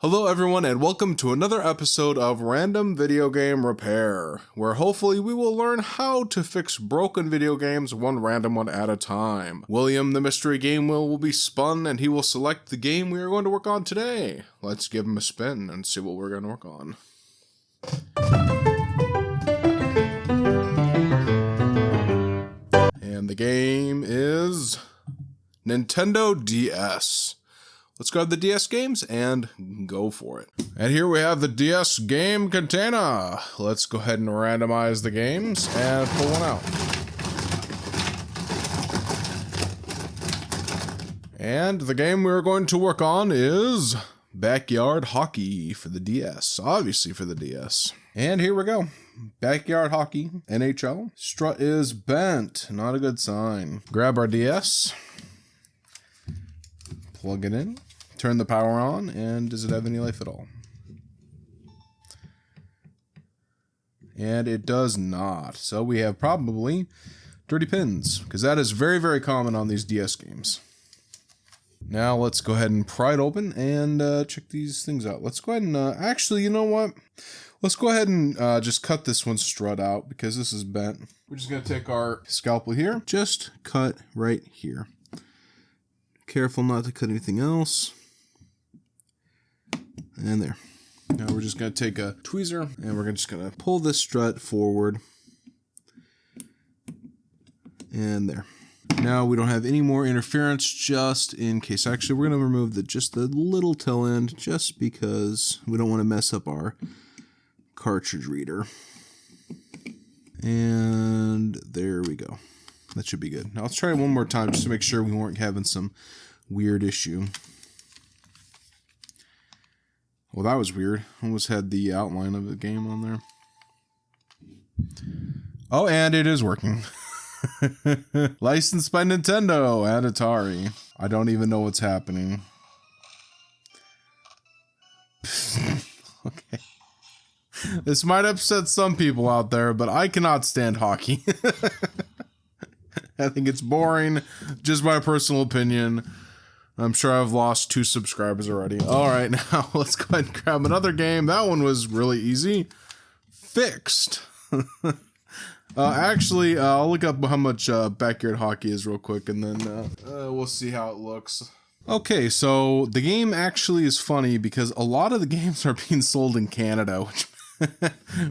Hello everyone and welcome to another episode of Random Video Game Repair, where hopefully we will learn how to fix broken video games one random one at a time. William, the mystery game wheel, will be spun and he will select the game we are going to work on today. Let's give him a spin and see what we're going to work on. And the game is Nintendo DS. Let's grab the DS games and go for it. And here we have the DS game container. Let's go ahead and randomize the games and pull one out. And the game we're going to work on is Backyard Hockey for the DS, obviously for the DS. And here we go. Backyard Hockey, NHL. Strut is bent, not a good sign. Grab our DS, plug it in. Turn the power on, and does it have any life at all? And it does not. So we have probably dirty pins, because that is very, very common on these DS games. Now let's go ahead and pry it open and check these things out. Let's go ahead and, actually, you know what? Let's go ahead and just cut this one strut out, because this is bent. We're just going to take our scalpel here, just cut right here. Careful not to cut anything else. And there. Now we're just going to take a tweezer and we're just going to pull this strut forward. And there. Now we don't have any more interference just in case. Actually, we're going to remove just the little tail end just because we don't want to mess up our cartridge reader. And there we go. That should be good. Now let's try it one more time just to make sure we weren't having some weird issue. Well, that was weird. Almost had the outline of the game on there. Oh, and it is working. Licensed by Nintendo and Atari. I don't even know what's happening. Okay. This might upset some people out there, but I cannot stand hockey. I think it's boring. Just my personal opinion. I'm sure I've lost 2 subscribers already. All right, now let's go ahead and grab another game. That one was really easy. Fixed. Actually, I'll look up how much Backyard Hockey is real quick, and then we'll see how it looks. Okay, so the game actually is funny because a lot of the games are being sold in Canada,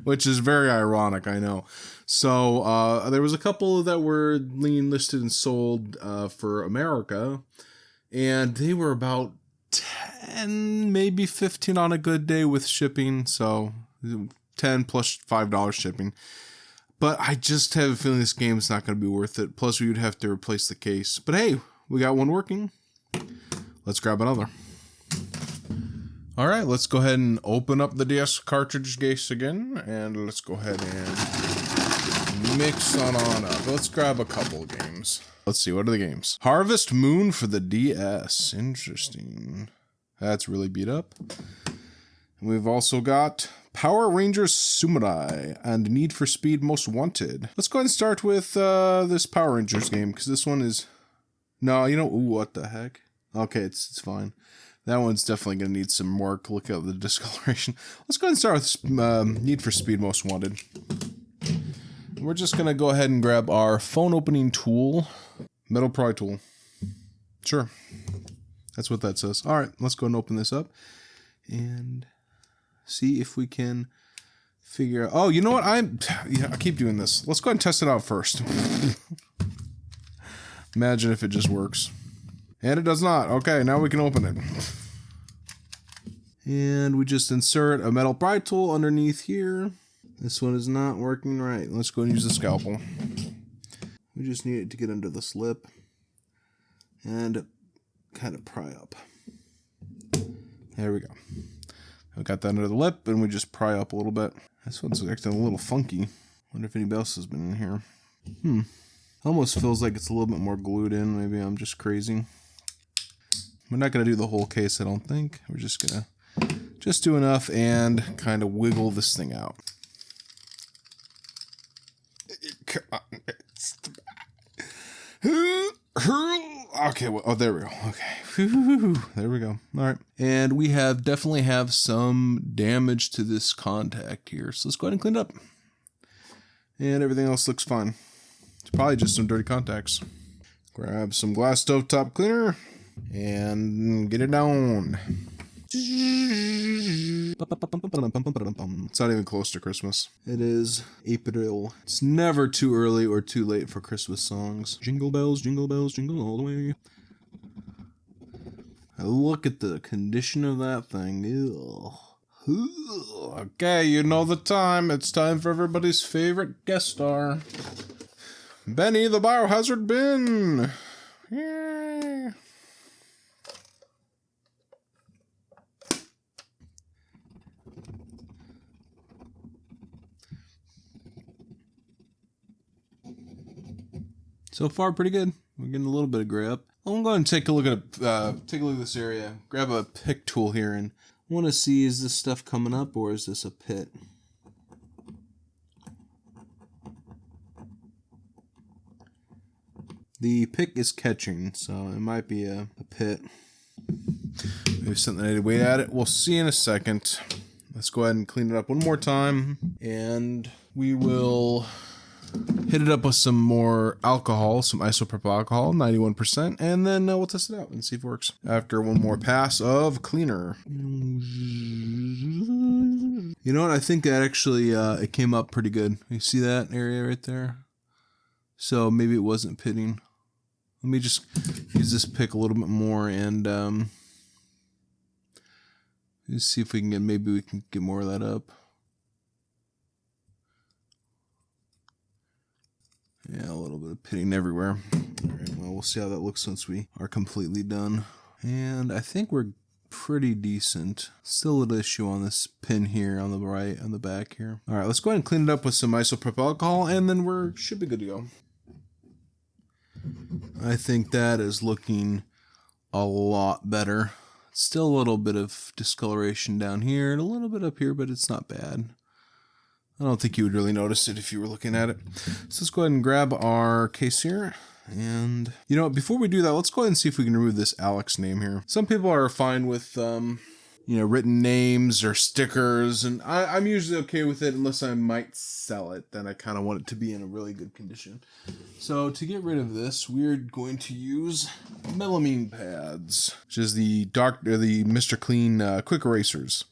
which is very ironic, I know. So there was a couple that were listed and sold for America. And they were about 10, maybe 15 on a good day with shipping. So 10 plus $5 shipping. But I just have a feeling this game is not going to be worth it. Plus, we would have to replace the case. But hey, we got one working. Let's grab another. All right, let's go ahead and open up the DS cartridge case again. And let's go ahead and mix on up. Let's grab a couple of games. Let's see, what are the games? Harvest Moon for the DS. Interesting. That's really beat up. We've also got Power Rangers Samurai and Need for Speed Most Wanted. Let's go ahead and start with this Power Rangers game, because this one is... No, you know... Ooh, what the heck? Okay, it's fine. That one's definitely going to need some work. Look at the discoloration. Let's go ahead and start with Need for Speed Most Wanted. We're just going to go ahead and grab our phone opening tool. Metal pry tool. Sure. That's what that says. All right, let's go and open this up and see if we can figure out. Oh, you know what? I keep doing this. Let's go ahead and test it out first. Imagine if it just works. And it does not. Okay, now we can open it. And we just insert a metal pry tool underneath here. This one is not working right. Let's go and use the scalpel. We just need it to get under the slip and kind of pry up. There we go. We got that under the lip and we just pry up a little bit. This one's acting a little funky. Wonder if anybody else has been in here. Almost feels like it's a little bit more glued in. Maybe I'm just crazy. We're not going to do the whole case, I don't think. We're just going to just do enough and kind of wiggle this thing out. Okay, well, oh, there we go. Okay. Whew, there we go. All right. And we definitely have some damage to this contact here. So let's go ahead and clean it up. And everything else looks fine. It's probably just some dirty contacts. Grab some glass stovetop cleaner and get it down. It's not even close to Christmas. It is April. It's never too early or too late for Christmas songs. Jingle bells, jingle all the way. Look at the condition of that thing. Ew. Okay, you know the time. It's time for everybody's favorite guest star. Benny the Biohazard Bin. Yay. So far, pretty good. We're getting a little bit of gray up. I'm going to take a look at this area. Grab a pick tool here, and I want to see, is this stuff coming up or is this a pit? The pick is catching, so it might be a pit. Maybe something I need to wait at it. We'll see in a second. Let's go ahead and clean it up one more time, and we will hit it up with some more alcohol, some isopropyl alcohol, 91%, and then we'll test it out and see if it works. After one more pass of cleaner. You know what? I think that actually it came up pretty good. You see that area right there? So maybe it wasn't pitting. Let me just use this pick a little bit more and let's see if we can maybe we can get more of that up. Yeah, a little bit of pitting everywhere. All right, well, we'll see how that looks once we are completely done. And I think we're pretty decent. Still a little issue on this pin here on the right, on the back here. All right, let's go ahead and clean it up with some isopropyl alcohol, and then should be good to go. I think that is looking a lot better. Still a little bit of discoloration down here and a little bit up here, but it's not bad. I don't think you would really notice it if you were looking at it. So let's go ahead and grab our case here. And, you know, before we do that, let's go ahead and see if we can remove this Alex name here. Some people are fine with, written names or stickers. And I'm usually okay with it unless I might sell it. Then I kind of want it to be in a really good condition. So to get rid of this, we're going to use melamine pads, which is the Mr. Clean quick erasers.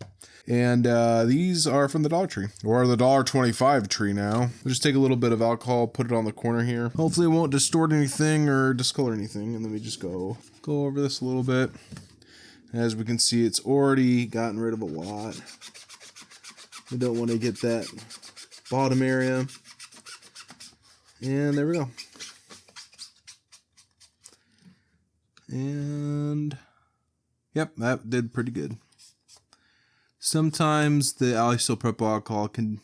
And these are from the Dollar Tree, or the $1.25 tree now. We'll just take a little bit of alcohol, put it on the corner here. Hopefully it won't distort anything or discolor anything. And then we just go over this a little bit. As we can see, it's already gotten rid of a lot. We don't want to get that bottom area. And there we go. And yep, that did pretty good. Sometimes the isopropyl alcohol can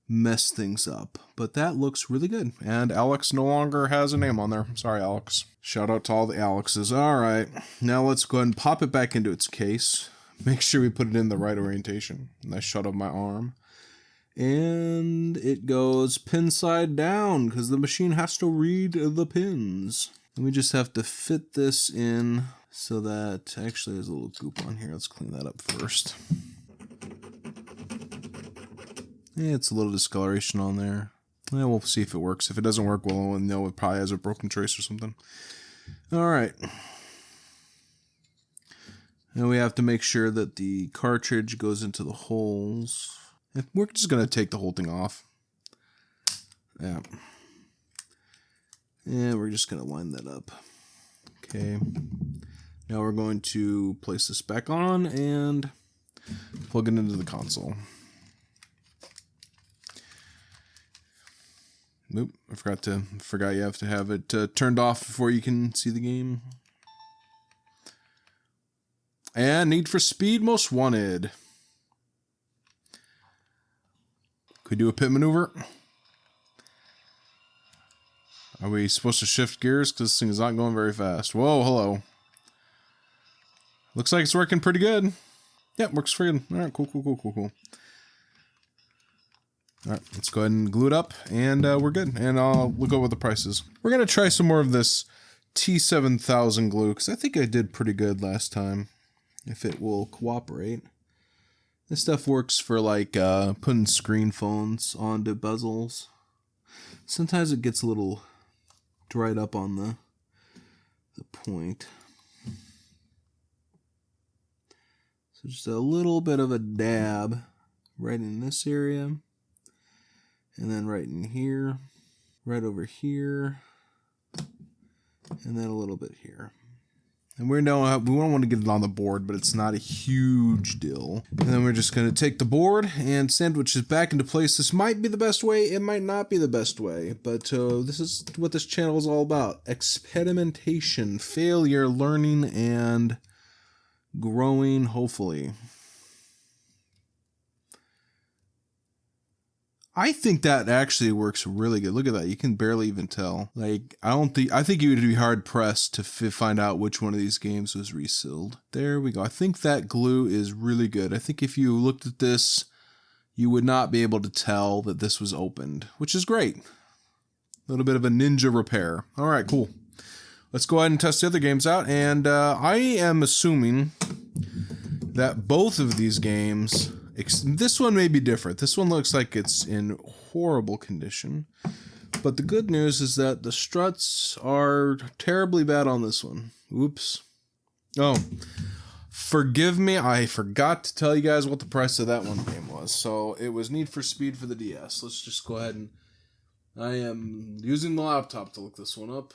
mess things up, but that looks really good. And Alex no longer has a name on there. Sorry, Alex. Shout out to all the Alexes. All right, now let's go ahead and pop it back into its case. Make sure we put it in the right orientation. Nice shot of my arm. And it goes pin side down because the machine has to read the pins. And we just have to fit this in so that, actually there's a little goop on here. Let's clean that up first. Yeah, it's a little discoloration on there. Yeah, we'll see if it works. If it doesn't work, we'll know it probably has a broken trace or something. All right. And we have to make sure that the cartridge goes into the holes. We're just going to take the whole thing off. Yeah. And we're just going to line that up. Okay. Now we're going to place this back on and plug it into the console. Nope, I forgot you have to have it turned off before you can see the game. And Need for Speed Most Wanted. Could we do a pit maneuver? Are we supposed to shift gears? Because this thing is not going very fast. Whoa, hello. Looks like it's working pretty good. Yep, works pretty good. All right, cool. All right, let's go ahead and glue it up, and we're good. And I'll look over the prices. We're going to try some more of this T7000 glue, because I think I did pretty good last time, if it will cooperate. This stuff works for like putting screen phones onto bezels. Sometimes it gets a little dried up on the point. So just a little bit of a dab right in this area, and then right in here, right over here, and then a little bit here. And we don't want to get it on the board, but it's not a huge deal. And then we're just going to take the board and sandwich it back into place. This might be the best way, it might not be the best way, but this is what this channel is all about. Experimentation, failure, learning, and growing, hopefully. I think that actually works really good. Look at that. You can barely even tell. Like, I think you would be hard pressed to find out which one of these games was resealed. There we go. I think that glue is really good. I think if you looked at this, you would not be able to tell that this was opened, which is great. A little bit of a ninja repair. All right, cool. Let's go ahead and test the other games out. And I am assuming that both of these games... This one may be different. This one looks like it's in horrible condition. But the good news is that the struts are terribly bad on this one. Oops. Oh, forgive me. I forgot to tell you guys what the price of that one game was. So it was Need for Speed for the DS. Let's just go ahead and... I am using the laptop to look this one up.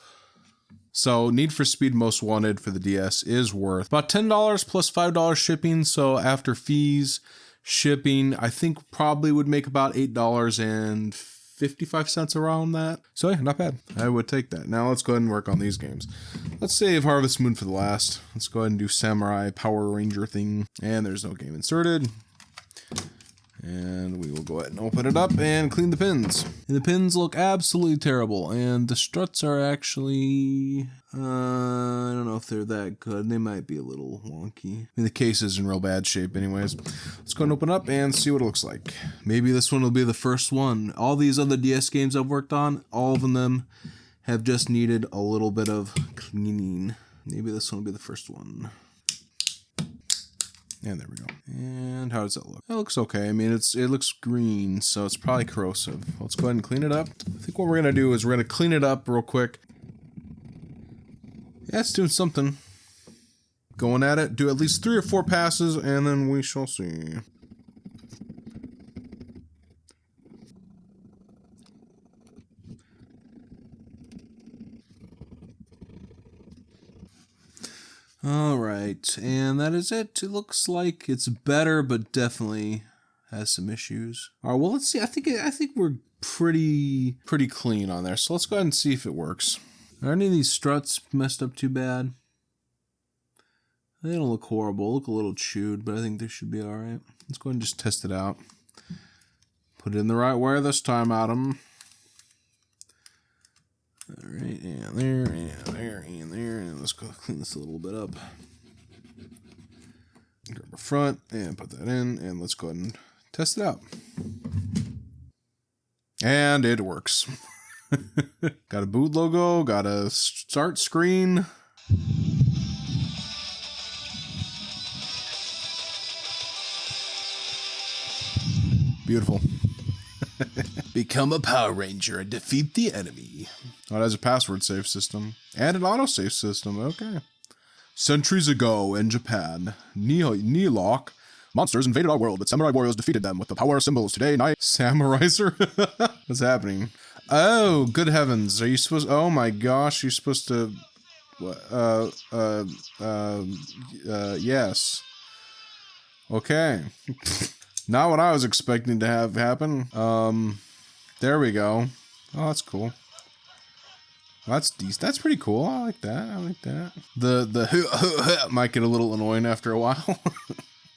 So Need for Speed Most Wanted for the DS is worth about $10 plus $5 shipping. So after fees... shipping, I think probably would make about $8.55 around that. So yeah, not bad. I would take that. Now let's go ahead and work on these games. Let's save Harvest Moon for the last. Let's go ahead and do Samurai Power Ranger thing. And there's no game inserted. And we will go ahead and open it up and clean the pins. And the pins look absolutely terrible. And the struts are actually... I don't know if they're that good. They might be a little wonky. I mean, the case is in real bad shape anyways. Let's go and open up and see what it looks like. Maybe this one will be the first one. All these other DS games I've worked on, all of them have just needed a little bit of cleaning. Maybe this one will be the first one. And there we go. And how does that look? It looks okay. I mean, it looks green, so it's probably corrosive. Let's go ahead and clean it up. I think what we're going to do is we're going to clean it up real quick. Yeah, it's doing something. Going at it. Do at least 3 or 4 passes, and then we shall see. All right, and that is it. It looks like it's better, but definitely has some issues. All right, well, let's see. I think we're pretty clean on there. So let's go ahead and see if it works. Are any of these struts messed up too bad? They don't look horrible. Look a little chewed, but I think they should be all right. Let's go ahead and just test it out. Put it in the right way this time, Adam. All right, and there, and there, and there, and let's go clean this a little bit up. Grab our front and put that in, and let's go ahead and test it out. And it works. Got a boot logo, got a start screen. Beautiful. Become a Power Ranger and defeat the enemy. Oh, it has a password save system. And an autosave system. Okay. Centuries ago in Japan, Nihilok monsters invaded our world, but samurai warriors defeated them with the power symbols. Today, night. Samuraiser? What's happening? Oh, good heavens. Are you supposed... Oh my gosh, you're supposed to... yes. Okay. Not what I was expecting to have happen. There we go. Oh, that's cool. That's decent. That's pretty cool. I like that. I like that. The might get a little annoying after a while.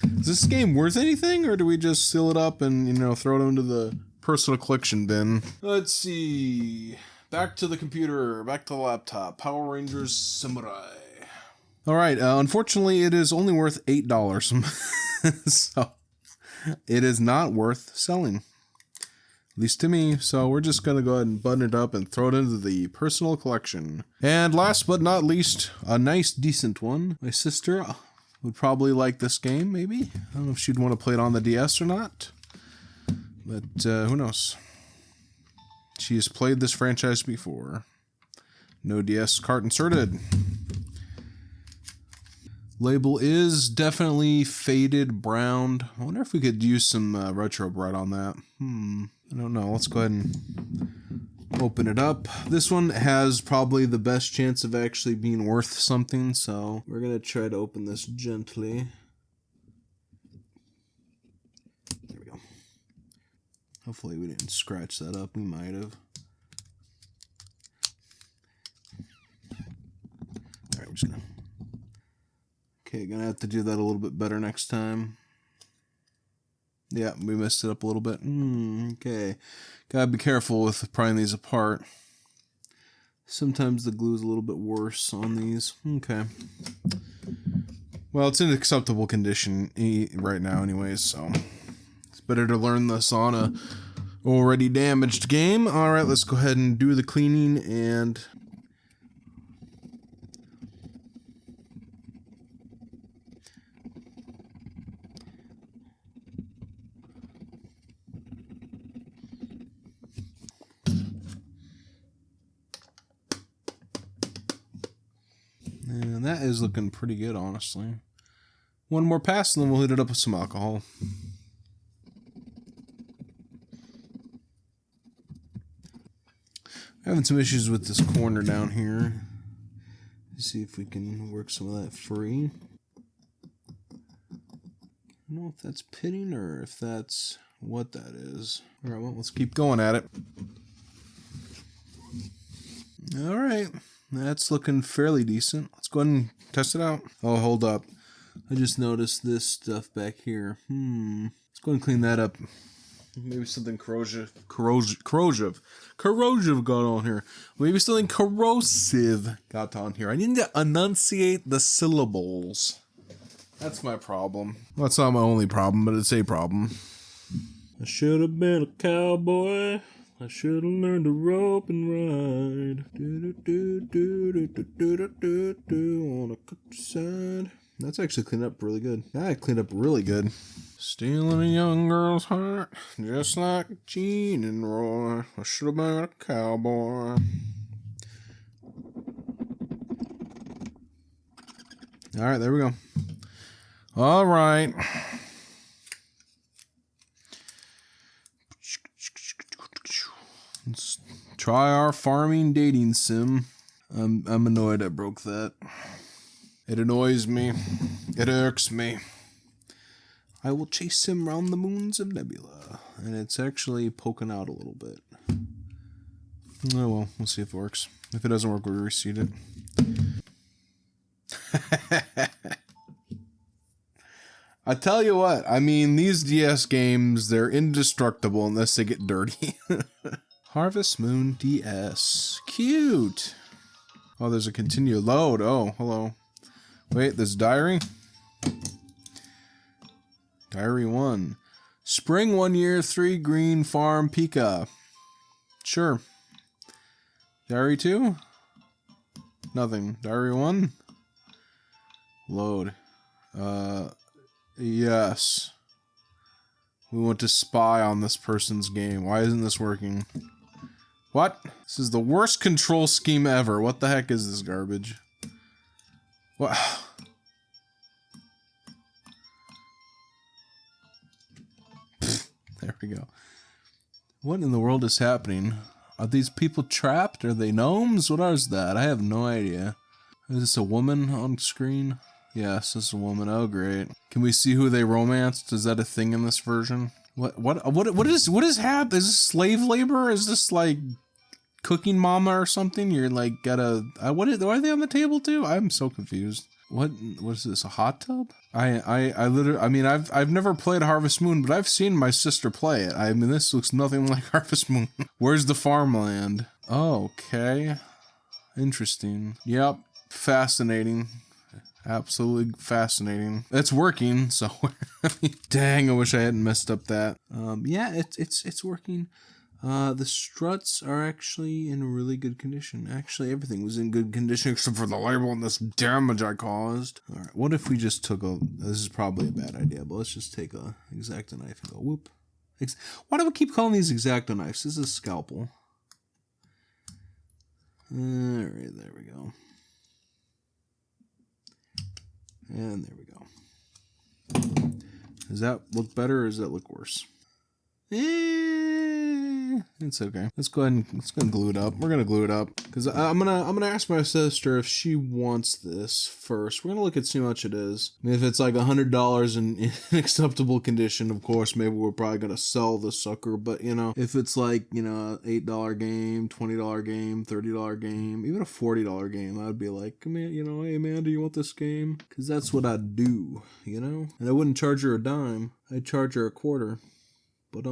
Is this game worth anything, or do we just seal it up and, you know, throw it into the personal collection bin? Let's see. Back to the computer. Back to the laptop. Power Rangers Samurai. All right. Unfortunately, it is only worth $8. So it is not worth selling. least to me. So we're just gonna go ahead and button it up and throw it into the personal collection. And last but not least, a nice decent one. My sister would probably like this game, maybe. I don't know if she'd want to play it on the DS or not, but who knows. She has played this franchise before. No DS cart inserted. Label is definitely faded brown. I wonder if we could use some retro bread on that. I don't know. Let's go ahead and open it up. This one has probably the best chance of actually being worth something, so we're gonna try to open this gently. There we go. Hopefully we didn't scratch that up. We might have. All right, we're just gonna. Okay, gonna have to do that a little bit better next time. Yeah, we messed it up a little bit. Okay, gotta be careful with prying these apart. Sometimes the glue is a little bit worse on these. Okay. Well, it's in acceptable condition right now anyways, so it's better to learn this on a already damaged game. Alright, let's go ahead and do the cleaning and... And that is looking pretty good, honestly. One more pass and then we'll hit it up with some alcohol. Having some issues with this corner down here. Let's see if we can work some of that free. I don't know if that's pitting or if that's what that is. Alright, well, let's keep going at it. Alright. That's looking fairly decent. Let's go ahead and test it out. Oh, hold up. I just noticed this stuff back here. Let's go ahead and clean that up. Maybe something corrosive got on here. Maybe something corrosive got on here. I need to enunciate the syllables. That's my problem. Well, that's not my only problem, but it's a problem. I should have been a cowboy. I should have learned to rope and ride. On a countryside. That's actually cleaned up really good. Yeah, I cleaned up really good. Stealing a young girl's heart, just like Gene and Roy. I should have been a cowboy. Alright, there we go. Alright. Let's try our farming dating sim. I'm annoyed I broke that. It annoys me. It irks me. I will chase him round the moons of Nebula. And it's actually poking out a little bit. Oh well, we'll see if it works. If it doesn't work, we'll reseed it. I tell you what, I mean, these DS games, they're indestructible unless they get dirty. Harvest Moon DS. Cute. Oh, there's a continue load. Oh, hello. Wait, there's diary? Diary 1. Spring 1 year, 3 green farm Pika. Sure. Diary 2? Nothing. Diary 1? Load. Yes. We want to spy on this person's game. Why isn't this working? What? This is the worst control scheme ever. What the heck is this garbage? What? There we go. What in the world is happening? Are these people trapped? Are they gnomes? What is that? I have no idea. Is this a woman on screen? Yes, this is a woman. Oh, great. Can we see who they romanced? Is that a thing in this version? What is happening? Is this slave labor? Is this like cooking mama or something? You're like gotta. Why are they on the table too? I'm so confused. What is this? A hot tub? I literally. I mean, I've never played Harvest Moon, but I've seen my sister play it. I mean, this looks nothing like Harvest Moon. Where's the farmland? Oh, okay. Interesting. Yep. Fascinating. Absolutely fascinating. It's working, so I mean, dang, I wish I hadn't messed up that. Yeah, it's working. The struts are actually in really good condition. Actually, everything was in good condition except for the label and this damage I caused. All right, what if we just took a... This is probably a bad idea, but let's just take a X-Acto knife and go whoop. Why do we keep calling these X-Acto knives? This is a scalpel. All right, there we go. And there we go. Does that look better or does that look worse? It's okay. Let's go ahead and glue it up. We're gonna glue it up because I'm gonna ask my sister if she wants this first. We're gonna look at see how much it is. I mean, if it's like $100 in acceptable condition, of course, maybe we're probably gonna sell the sucker. But you know, if it's like $8 game, $20 game, $30 game, even a $40 game, I'd be like, man, hey man, do you want this game? Because that's what I'd do, And I wouldn't charge her a dime. I'd charge her a quarter. But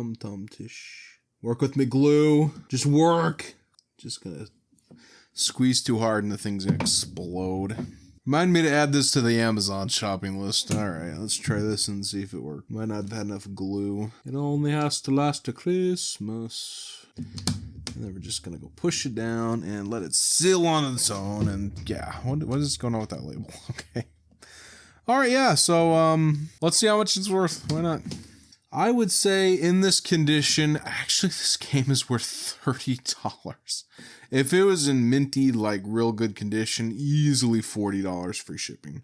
tish. Work with me, glue. Just work. Just gonna squeeze too hard and the thing's gonna explode. Remind me to add this to the Amazon shopping list. Alright, let's try this and see if it works. Might not have had enough glue. It only has to last to Christmas. And then we're just gonna go push it down and let it seal on its own. And yeah, what is going on with that label? Okay. Alright, yeah, so let's see how much it's worth. Why not? I would say in this condition, actually this game is worth $30. If it was in minty, like real good condition, easily $40 free shipping.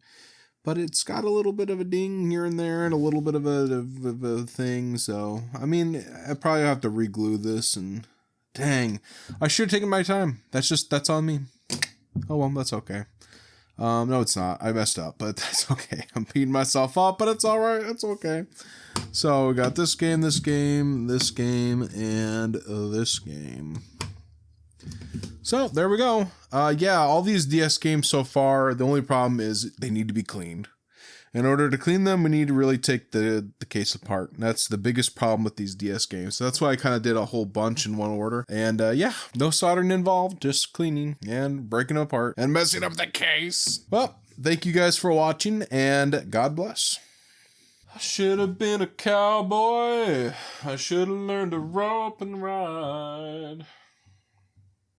But it's got a little bit of a ding here and there and a little bit of a thing. So, I mean, I probably have to re-glue this and dang, I should have taken my time. That's on me. Oh well, that's okay. No, it's not. I messed up, but that's okay. I'm beating myself up, but it's all right. It's okay. So we got this game, this game, this game, and this game. So there we go. Yeah, all these DS games so far, the only problem is they need to be cleaned. In order to clean them, we need to really take the case apart. That's the biggest problem with these DS games. So that's why I kind of did a whole bunch in one order. And yeah, no soldering involved, just cleaning and breaking them apart and messing up the case. Well, thank you guys for watching and God bless. I should have been a cowboy. I should have learned to rope and ride.